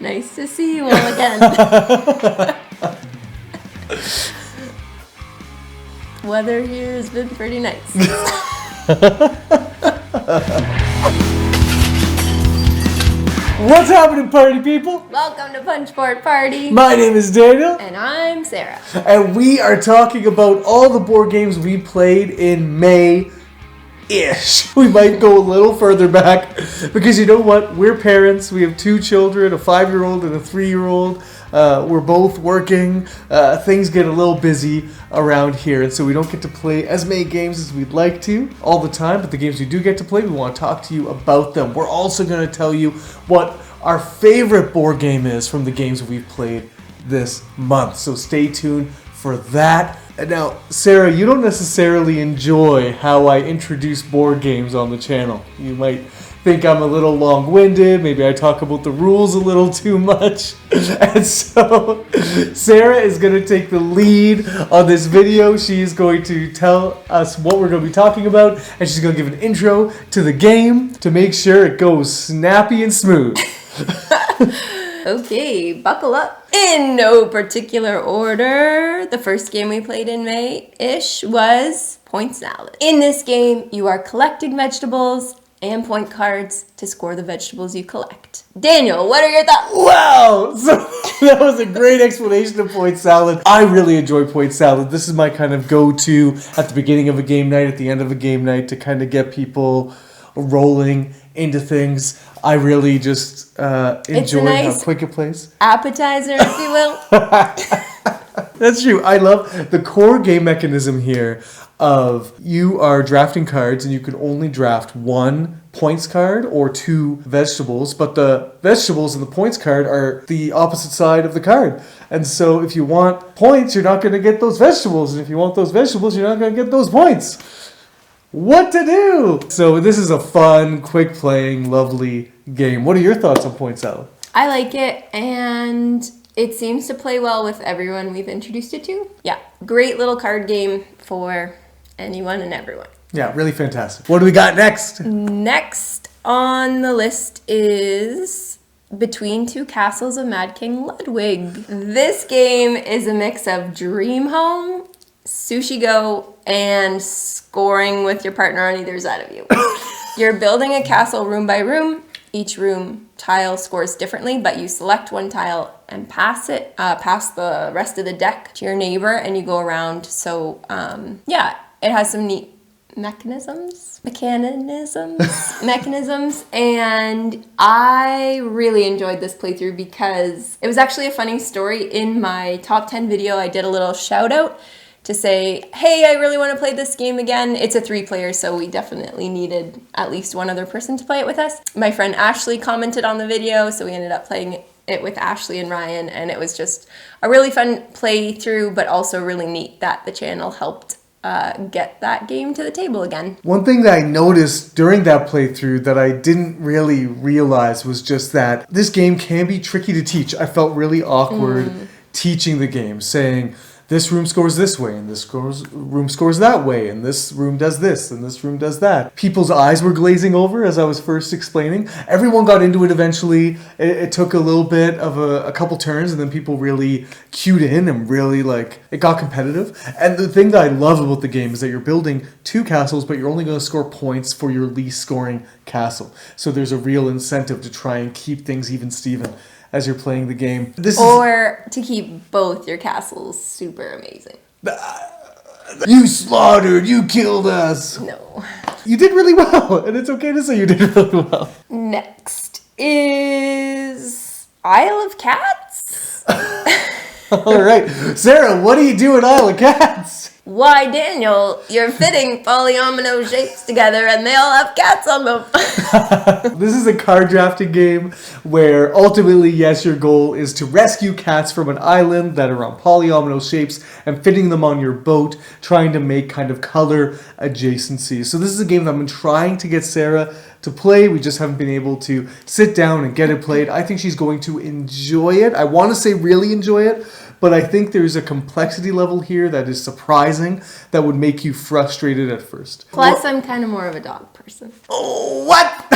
Nice to see you all again. Weather here has been pretty nice. What's happening, party people? Welcome to Punchboard Party. My name is Daniel. And I'm Sarah. And we are talking about all the board games we played in May-ish. We might go a little further back because you know what? We're parents. We have 2 children, a 5-year-old and a 3-year-old. We're both working. Things get a little busy around here, and so we don't get to play as many games as we'd like to all the time, but the games we do get to play, we want to talk to you about them. We're also going to tell you what our favorite board game is from the games we've played this month, so stay tuned for that. And now, Sarah, you don't necessarily enjoy how I introduce board games on the channel. You might think I'm a little long-winded, maybe I talk about the rules a little too much, and so Sarah is going to take the lead on this video. She is going to tell us what we're going to be talking about, and she's going to give an intro to the game to make sure it goes snappy and smooth. Okay, buckle up. In no particular order, the first game we played in May-ish was Point Salad. In this game, you are collecting vegetables and point cards to score the vegetables you collect. Daniel, what are your thoughts? Wow! So that was a great explanation of Point Salad. I really enjoy Point Salad. This is my kind of go-to at the beginning of a game night, at the end of a game night, to kind of get people rolling into things. I really just enjoy how quick it plays. Appetizer, if you will. That's true. I love the core game mechanism here of you are drafting cards and you can only draft 1 points card or 2 vegetables, but the vegetables and the points card are the opposite side of the card. And so if you want points, you're not going to get those vegetables. And if you want those vegetables, you're not going to get those points. What to do? So this is a fun, quick playing, lovely game. What are your thoughts on Point Salad? I like it, and it seems to play well with everyone we've introduced it to. Yeah, great little card game for anyone and everyone. Yeah, really fantastic. What do we got next? Next on the list is Between Two Castles of Mad King Ludwig. This game is a mix of Dream Home, Sushi Go, and scoring with your partner on either side of you. You're building a castle room by room. Each room tile scores differently, but you select one tile and pass the rest of the deck to your neighbor, and you go around. So, it has some neat mechanisms, and I really enjoyed this playthrough because it was actually a funny story. In my top 10 video, I did a little shout out to say, hey, I really want to play this game again. It's a 3-player, so we definitely needed at least one other person to play it with us. My friend Ashley commented on the video, so we ended up playing it with Ashley and Ryan, and it was just a really fun playthrough, but also really neat that the channel helped get that game to the table again. One thing that I noticed during that playthrough that I didn't really realize was just that this game can be tricky to teach. I felt really awkward teaching the game, saying, this room scores this way, and this room scores that way, and this room does this, and this room does that. People's eyes were glazing over as I was first explaining. Everyone got into it eventually. It took a little bit of a couple turns, and then people really cued in and really, it got competitive. And the thing that I love about the game is that you're building 2 castles, but you're only going to score points for your least scoring castle. So there's a real incentive to try and keep things even Steven as you're playing the game. Or to keep both your castles super amazing. You slaughtered, you killed us. No. You did really well, and it's okay to say you did really well. Next is Isle of Cats. All right. Sarah, what do you do in Isle of Cats? Why, Daniel, you're fitting polyomino shapes together and they all have cats on them. This is a card drafting game where ultimately, yes, your goal is to rescue cats from an island that are on polyomino shapes and fitting them on your boat, trying to make kind of color adjacencies. So this is a game that I've been trying to get Sarah to play. We just haven't been able to sit down and get it played. I think she's going to enjoy it. I want to say really enjoy it, but I think there's a complexity level here that is surprising that would make you frustrated at first. Plus, I'm kind of more of a dog person. Oh, what?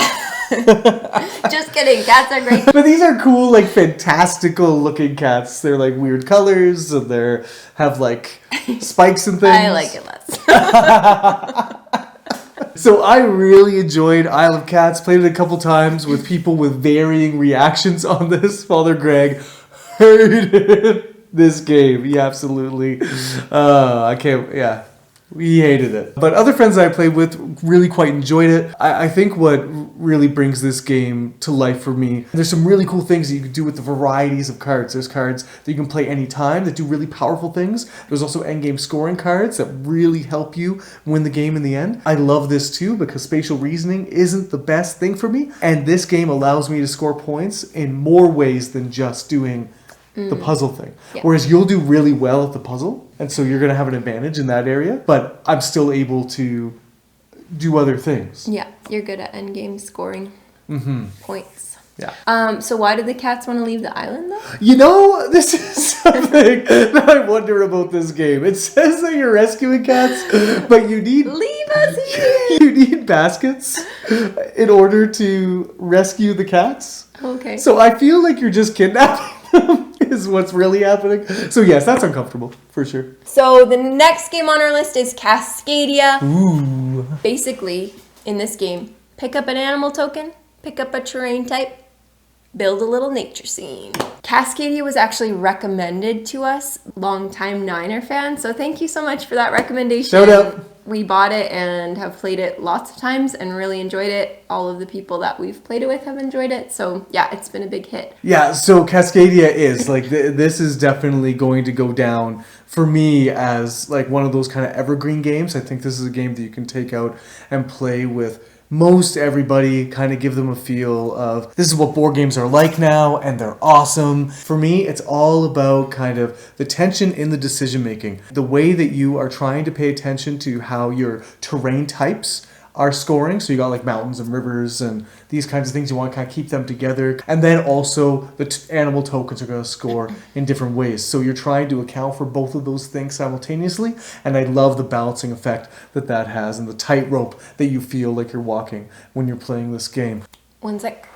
Just kidding. Cats are great. But these are cool, like fantastical looking cats. They're like weird colors and they have like spikes and things. I like it less. So I really enjoyed Isle of Cats. Played it a couple times with people with varying reactions on this. Father Greg hated this game. He absolutely, he hated it. But other friends that I played with really quite enjoyed it. I think what really brings this game to life for me, there's some really cool things that you can do with the varieties of cards. There's cards that you can play anytime that do really powerful things. There's also endgame scoring cards that really help you win the game in the end. I love this too because spatial reasoning isn't the best thing for me. And this game allows me to score points in more ways than just doing the puzzle thing. Yeah. Whereas you'll do really well at the puzzle, and so you're going to have an advantage in that area, but I'm still able to do other things. Yeah, you're good at endgame scoring points. Yeah. So why did the cats want to leave the island though? You know, this is something that I wonder about this game. It says that you're rescuing cats, but you need... Leave us here! You need baskets in order to rescue the cats. Okay. So I feel like you're just kidnapping them. Is what's really happening. So yes, that's uncomfortable for sure. So the next game on our list is Cascadia. Ooh. Basically, in this game, pick up an animal token, pick up a terrain type, build a little nature scene. Cascadia was actually recommended to us, longtime Niner fan, so thank you so much for that recommendation. Shout out. We bought it and have played it lots of times and really enjoyed it. All of the people that we've played it with have enjoyed it. So yeah, it's been a big hit. Yeah, so Cascadia is like, this is definitely going to go down for me as like one of those kind of evergreen games. I think this is a game that you can take out and play with most everybody, kind of give them a feel of this is what board games are like now and they're awesome. For me, it's all about kind of the tension in the decision making. The way that you are trying to pay attention to how your terrain types are scoring. So you got like mountains and rivers and these kinds of things. You want to kind of keep them together. And then also the animal tokens are going to score in different ways. So you're trying to account for both of those things simultaneously. And I love the balancing effect that that has and the tightrope that you feel like you're walking when you're playing this game. One sec.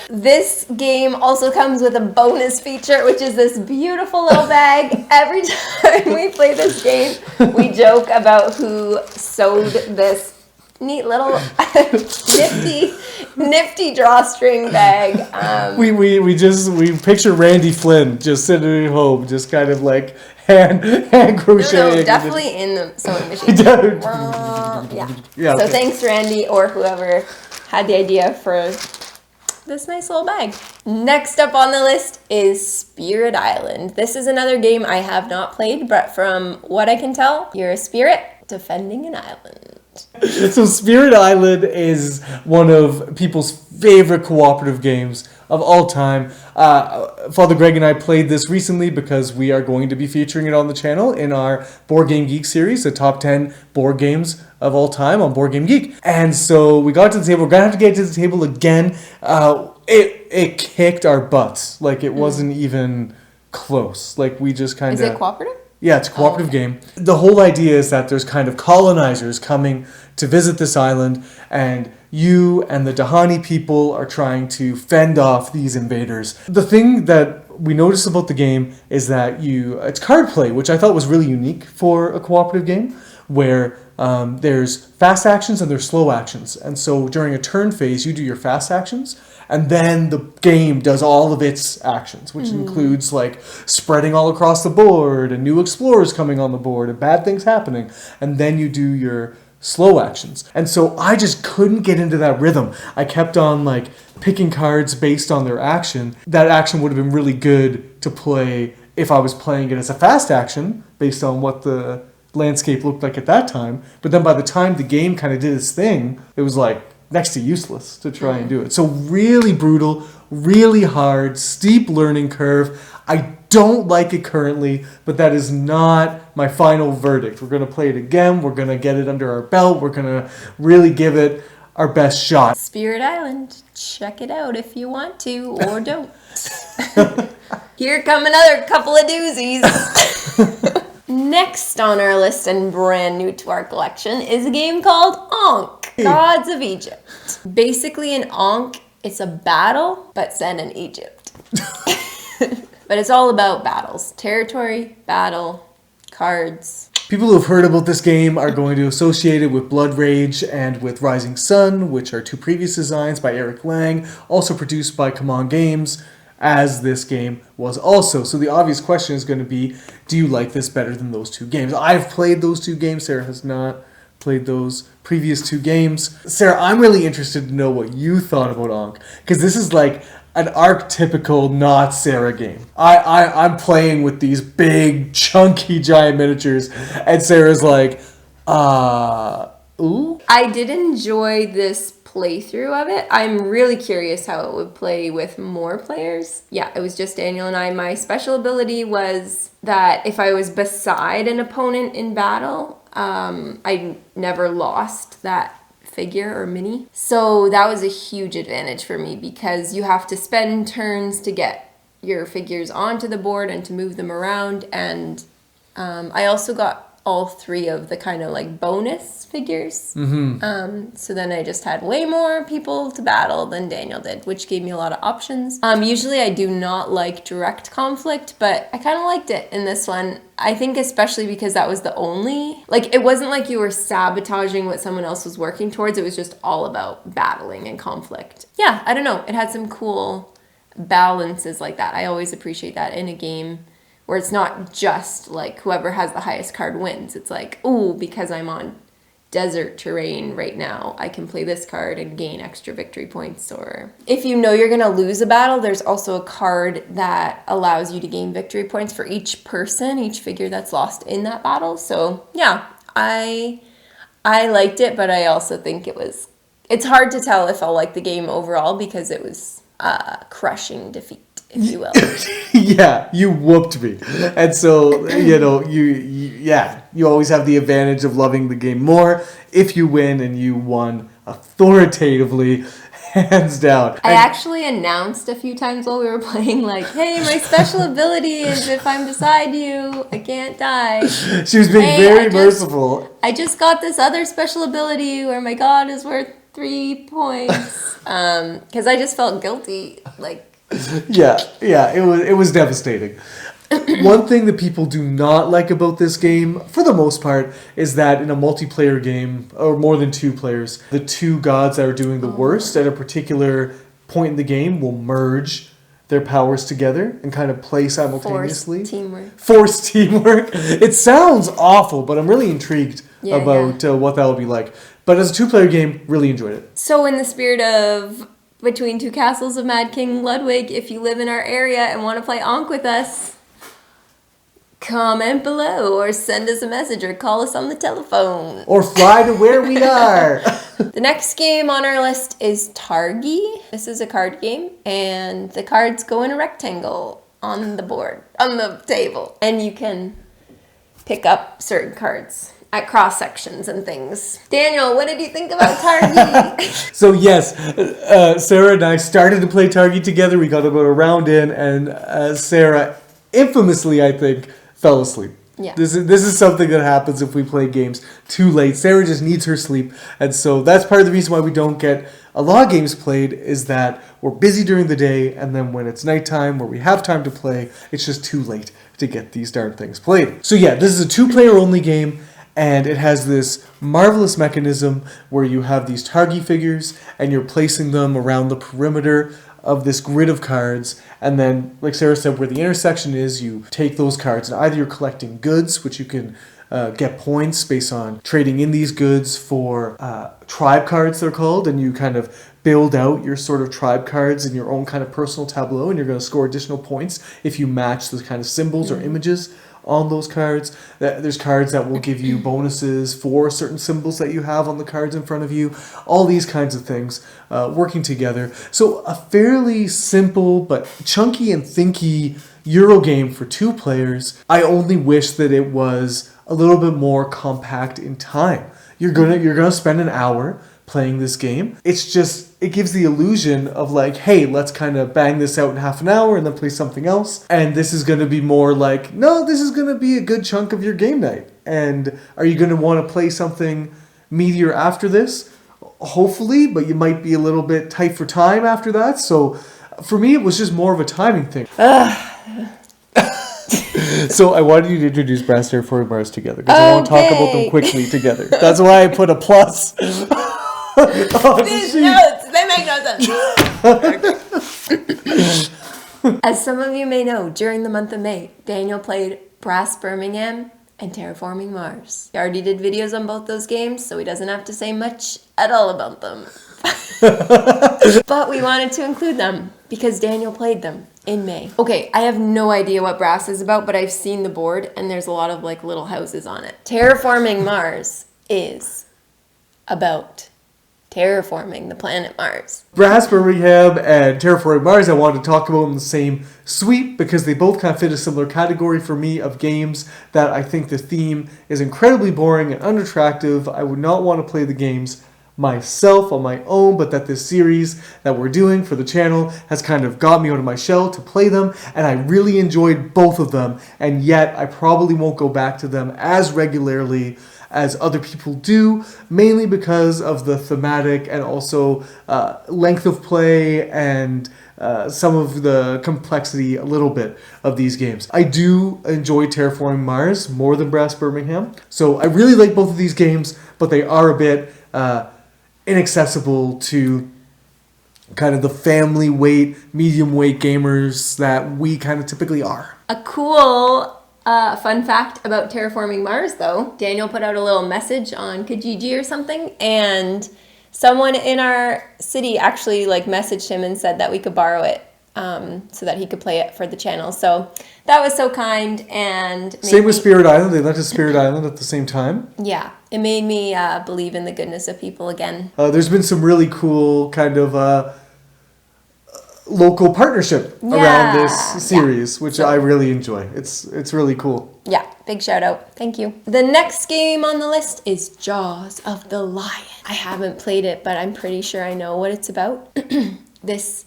This game also comes with a bonus feature, which is this beautiful little bag. Every time we play this game, we joke about who sewed this neat little nifty drawstring bag. We picture Randy Flynn just sitting at home, just kind of like hand crocheting. No, definitely in the sewing machine. Yeah. So thanks, Randy, or whoever had the idea for this nice little bag. Next up on the list is Spirit Island. This is another game I have not played, but from what I can tell, you're a spirit defending an island. So Spirit Island is one of people's favorite cooperative games of all time. Father Greg and I played this recently because we are going to be featuring it on the channel in our Board Game Geek series, the top 10 board games of all time on Board Game Geek. And so we got to the table. We're going to have to get to the table again. It kicked our butts. Like, it wasn't even close. Like, we just kind of... Is it cooperative? Yeah, it's a cooperative game. The whole idea is that there's kind of colonizers coming to visit this island, and you and the Dahani people are trying to fend off these invaders. The thing that we noticed about the game is that it's card play, which I thought was really unique for a cooperative game, where there's fast actions and there's slow actions. And so during a turn phase, you do your fast actions, and then the game does all of its actions, which includes like spreading all across the board and new explorers coming on the board and bad things happening. And then you do your slow actions. And so I just couldn't get into that rhythm. I kept on like picking cards based on their action. That action would have been really good to play if I was playing it as a fast action based on what the landscape looked like at that time. But then by the time the game kind of did its thing, it was like next to useless to try and do it. So really brutal, really hard, steep learning curve. I don't like it currently, but that is not my final verdict. We're going to play it again. We're going to get it under our belt. We're going to really give it our best shot. Spirit Island. Check it out if you want to, or don't. Here come another couple of doozies. Next on our list and brand new to our collection is a game called Ankh, Gods of Egypt. Basically in Ankh, it's a battle, but set in Egypt. But it's all about battles. Territory, battle, cards. People who have heard about this game are going to associate it with Blood Rage and with Rising Sun, which are two previous designs by Eric Lang, also produced by Come On Games, as this game was also. So the obvious question is going to be, do you like this better than those two games? I've played those two games. Sarah has not played those previous two games. Sarah, I'm really interested to know what you thought about Ankh, because this is like an archetypical not Sarah game. I'm playing with these big, chunky, giant miniatures, and Sarah's like, ooh? I did enjoy this playthrough of it. I'm really curious how it would play with more players. Yeah, it was just Daniel and I. My special ability was that if I was beside an opponent in battle, I never lost that figure or mini. So that was a huge advantage for me because you have to spend turns to get your figures onto the board and to move them around. And I also got all three of the kind of like bonus figures. So then I just had way more people to battle than Daniel did, which gave me a lot of options. Usually I do not like direct conflict, but I kind of liked it in this one. I think especially because that was the only, like, it wasn't like you were sabotaging what someone else was working towards. It was just all about battling and conflict. Yeah, I don't know. It had some cool balances like that. I always appreciate that in a game where it's not just like whoever has the highest card wins. It's like, ooh, because I'm on desert terrain right now, I can play this card and gain extra victory points. Or if you know you're gonna lose a battle, there's also a card that allows you to gain victory points for each person, each figure that's lost in that battle. So yeah, I liked it, but I also think it's hard to tell if I'll like the game overall because it was a crushing defeat, if you will. Yeah, you whooped me. And so, you always have the advantage of loving the game more if you win, and you won authoritatively, hands down. I actually announced a few times while we were playing, like, hey, my special ability is if I'm beside you, I can't die. She was being very merciful. I just got this other special ability where my god is worth 3 points. Because I just felt guilty, like. Yeah, it was devastating. One thing that people do not like about this game, for the most part, is that in a multiplayer game, or more than two players, the two gods that are doing the worst at a particular point in the game will merge their powers together and kind of play simultaneously. Forced teamwork. It sounds awful, but I'm really intrigued about what that will be like. But as a two-player game, really enjoyed it. So in the spirit of Between Two Castles of Mad King Ludwig, if you live in our area and want to play Ankh with us, comment below or send us a message or call us on the telephone. Or fly to where we are. The next game on our list is Targi. This is a card game, and the cards go in a rectangle on the board, on the table. And you can pick up certain cards at cross sections and things. Daniel, what did you think about Targi? So yes, Sarah and I started to play Targi together. We got about a round in, and Sarah, infamously, I think, fell asleep. Yeah. This is something that happens if we play games too late. Sarah just needs her sleep, and so that's part of the reason why we don't get a lot of games played, is that we're busy during the day, and then when it's nighttime where we have time to play, it's just too late to get these darn things played. So yeah, this is a two-player only game. And it has this marvelous mechanism where you have these Targi figures and you're placing them around the perimeter of this grid of cards. And then, like Sarah said, where the intersection is, you take those cards and either you're collecting goods, which you can get points based on trading in these goods for tribe cards, they're called, and you kind of build out your sort of tribe cards in your own kind of personal tableau, and you're going to score additional points if you match those kind of symbols or images on those cards. There's cards that will give you bonuses for certain symbols that you have on the cards in front of you. All these kinds of things working together. So a fairly simple but chunky and thinky Euro game for two players. I only wish that it was a little bit more compact in time. You're gonna spend an hour playing this game. It's just, it gives the illusion of like, hey, let's kind of bang this out in half an hour and then play something else. And this is going to be more like, no, this is going to be a good chunk of your game night. And are you going to want to play something meatier after this? Hopefully, but you might be a little bit tight for time after that. So for me, it was just more of a timing thing. So I wanted you to introduce Brass Terraforming Mars together because I want to talk about them quickly together. That's why I put a plus. These notes, they make no sense. As some of you may know, during the month of May, Daniel played Brass Birmingham and Terraforming Mars. He already did videos on both those games, so he doesn't have to say much at all about them. But we wanted to include them because Daniel played them in May. Okay, I have no idea what Brass is about, but I've seen the board and there's a lot of like little houses on it. Terraforming Mars is about terraforming the planet Mars. Brass Birmingham and Terraforming Mars, I wanted to talk about in the same sweep because they both kind of fit a similar category for me of games that I think the theme is incredibly boring and unattractive. I would not want to play the games myself on my own, but that this series that we're doing for the channel has kind of got me out of my shell to play them, and I really enjoyed both of them, and yet I probably won't go back to them as regularly as other people do, mainly because of the thematic and also length of play and some of the complexity a little bit of these games. I do enjoy Terraforming Mars more than Brass Birmingham, so I really like both of these games, but they are a bit inaccessible to kind of the family weight, medium weight gamers that we kind of typically are. A cool fun fact about Terraforming Mars, though, Daniel put out a little message on Kijiji or something, and someone in our city actually like messaged him and said that we could borrow it so that he could play it for the channel. So that was so kind. And same with Spirit Island. They lent us Spirit Island at the same time. Yeah, it made me believe in the goodness of people again. There's been some really cool kind of local partnership around this series, which I really enjoy. It's really cool. Yeah, big shout out. Thank you. The next game on the list is Jaws of the Lion. I haven't played it, but I'm pretty sure I know what it's about. This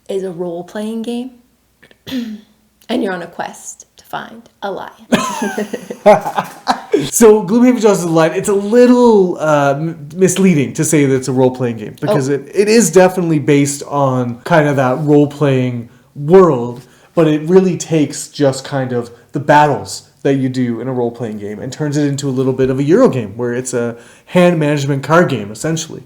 is a role-playing game, and you're on a quest to find a lion. So Gloomhaven Jaws of the Lion, it's a little misleading to say that it's a role-playing game because it is definitely based on kind of that role-playing world, but it really takes just kind of the battles that you do in a role-playing game and turns it into a little bit of a Euro game where it's a hand management card game, essentially,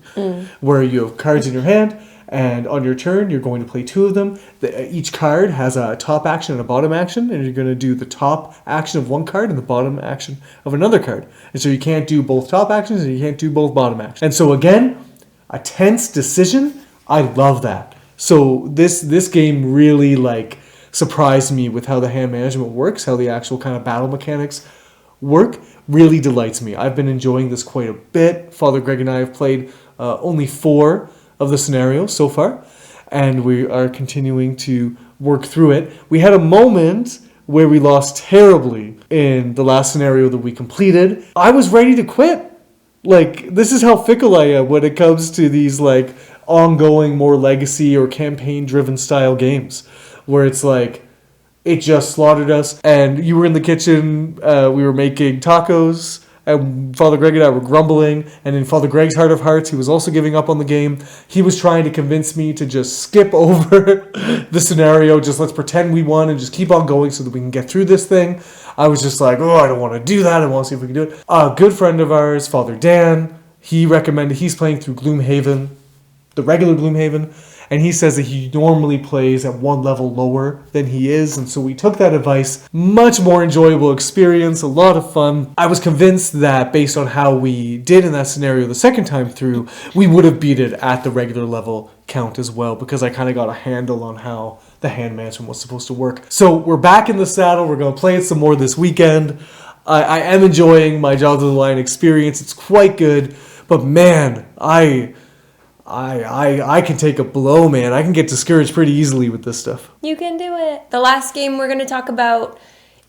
where you have cards in your hand, and on your turn, you're going to play two of them. Each card has a top action and a bottom action, and you're going to do the top action of one card and the bottom action of another card. And so you can't do both top actions and you can't do both bottom actions. And so again, a tense decision. I love that. So this game really like surprised me with how the hand management works, how the actual kind of battle mechanics work. Really delights me. I've been enjoying this quite a bit. Father Greg and I have played only 4 of the scenarios so far, and we are continuing to work through it. We had a moment where we lost terribly in the last scenario that we completed. I was ready to quit. Like, this is how fickle I am when it comes to these like ongoing, more legacy or campaign-driven style games, where it's like, it just slaughtered us. And you were in the kitchen, we were making tacos, and Father Greg and I were grumbling, and in Father Greg's heart of hearts, he was also giving up on the game. He was trying to convince me to just skip over the scenario, just let's pretend we won and just keep on going so that we can get through this thing. I was just like, I don't want to do that. I want to see if we can do it. A good friend of ours, Father Dan, he recommended, he's playing through Gloomhaven, the regular Gloomhaven, and he says that he normally plays at one level lower than he is, and so we took that advice. Much more enjoyable experience, a lot of fun. I was convinced that based on how we did in that scenario the second time through, we would have beat it at the regular level count as well, because I kind of got a handle on how the hand management was supposed to work. So we're back in the saddle. We're going to play it some more this weekend. I am enjoying my Jaws of the Lion experience. It's quite good, but man, I can take a blow, man. I can get discouraged pretty easily with this stuff. You can do it. The last game we're going to talk about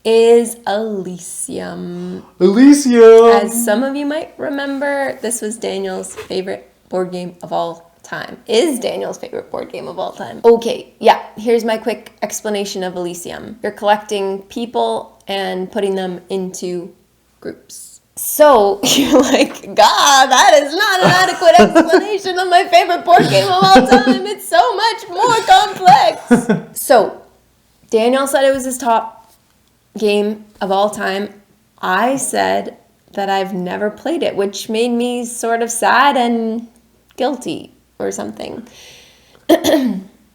is Elysium. Elysium! As some of you might remember, this was Daniel's favorite board game of all time. Is Daniel's favorite board game of all time. Okay, yeah, here's my quick explanation of Elysium. You're collecting people and putting them into groups. So you're like, God, that is not an adequate explanation of my favorite board game of all time. It's so much more complex. So Daniel said it was his top game of all time. I said that I've never played it, which made me sort of sad and guilty or something.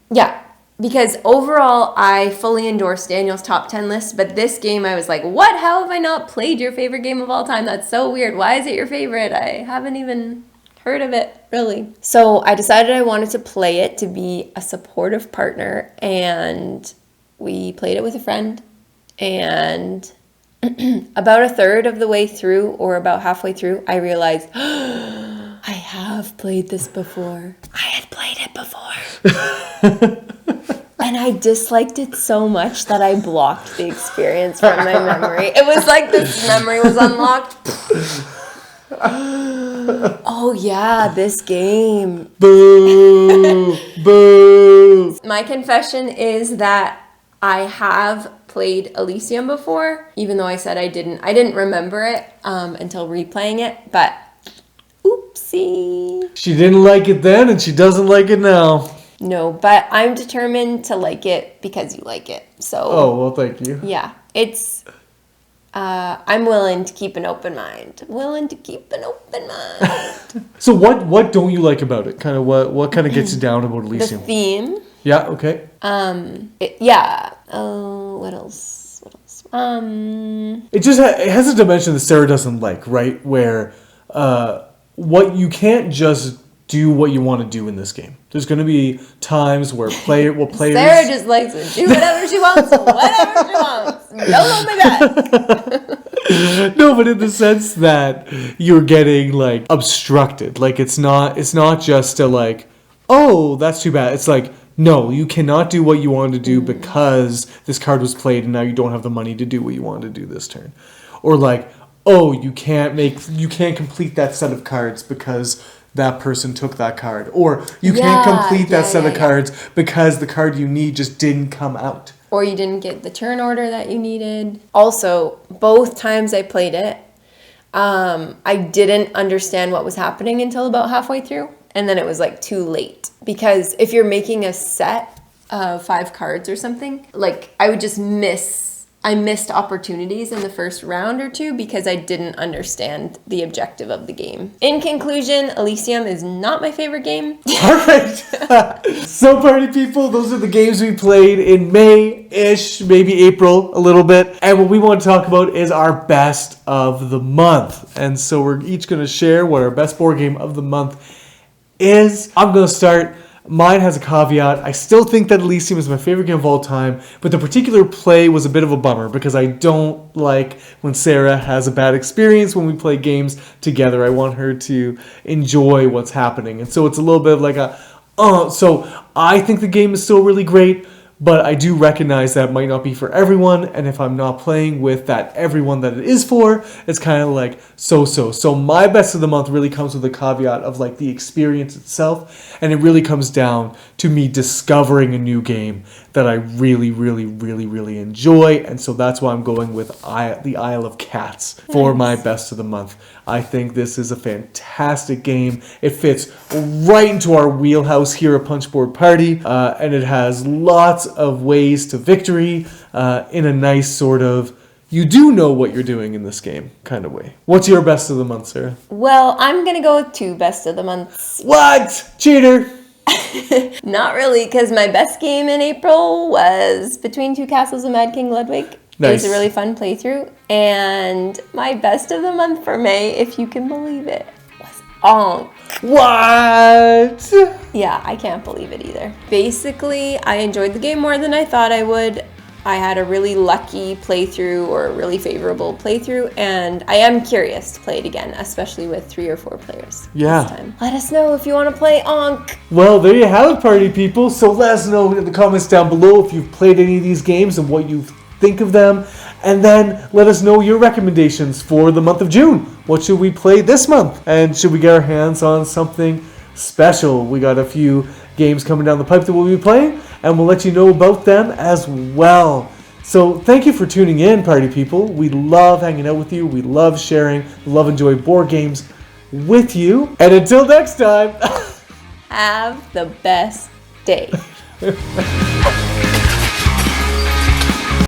Yeah, because overall I fully endorse Daniel's top 10 list, but this game I was like, what? How have I not played your favorite game of all time? That's so weird. Why is it your favorite? I haven't even heard of it, really. So I decided I wanted to play it to be a supportive partner, and we played it with a friend, and about a third of the way through, or about halfway through, I realized, I have played this before. I had played it before. And I disliked it so much that I blocked the experience from my memory. It was like this memory was unlocked. Oh yeah, this game. Boo! Boo! My confession is that I have played Elysium before, even though I said I didn't. I didn't remember it until replaying it, but oopsie. She didn't like it then, and she doesn't like it now. No, but I'm determined to like it because you like it. So. Oh, well, thank you. Yeah, it's. I'm willing to keep an open mind. So what don't you like about it? Kind of what kind of gets you down about Elysium? The theme. Yeah. Okay. What else? It just it has a dimension that Sarah doesn't like, right? Where what you can't just do what you want to do in this game. There's going to be times where players. Sarah just likes to do whatever she wants, whatever she wants. Don't hold me back. No, but in the sense that you're getting like obstructed. Like it's not just a like, oh, that's too bad. It's like, no, you cannot do what you wanted to do because this card was played and now you don't have the money to do what you wanted to do this turn. Or like, oh, you can't complete that set of cards because that person took that card. Or you can't complete that set of cards because the card you need just didn't come out. Or you didn't get the turn order that you needed. Also, both times I played it, I didn't understand what was happening until about halfway through. And then it was like too late. Because if you're making a set of 5 cards or something, like I would just missed opportunities in the first round or two because I didn't understand the objective of the game. In conclusion, Elysium is not my favorite game. Perfect. So party people, those are the games we played in May-ish, maybe April a little bit. And what we want to talk about is our best of the month. And so we're each going to share what our best board game of the month is. I'm going to start. Mine has a caveat. I still think that Elysium is my favorite game of all time, but the particular play was a bit of a bummer because I don't like when Sarah has a bad experience when we play games together. I want her to enjoy what's happening. And so it's a little bit of like so I think the game is still really great, but I do recognize that it might not be for everyone, and if I'm not playing with that everyone that it is for, it's kind of like so. So my best of the month really comes with a caveat of like the experience itself, and it really comes down to me discovering a new game that I really, really, really, really enjoy, and so that's why I'm going with the Isle of Cats for my best of the month. I think this is a fantastic game. It fits right into our wheelhouse here at Punchboard Party, and it has lots of ways to victory in a nice sort of you do know what you're doing in this game kind of way. What's your best of the month, Sarah? Well, I'm going to go with 2 best of the months. What? Cheater! Not really, because my best game in April was Between Two Castles of Mad King Ludwig. Nice. It was a really fun playthrough. And my best of the month for May, if you can believe it, was Ankh. What? Yeah, I can't believe it either. Basically, I enjoyed the game more than I thought I would. I had a really lucky playthrough or a really favorable playthrough, and I am curious to play it again, especially with 3 or 4 players this time. Let us know if you want to play Ankh. Well, there you have it, party people. So let us know in the comments down below if you've played any of these games and what you think of them. And then let us know your recommendations for the month of June. What should we play this month? And should we get our hands on something special. We got a few games coming down the pipe that we'll be playing, and we'll let you know about them as well. So thank you for tuning in, party people. We love hanging out with you. We love sharing, love enjoying board games with you. And until next time, have the best day.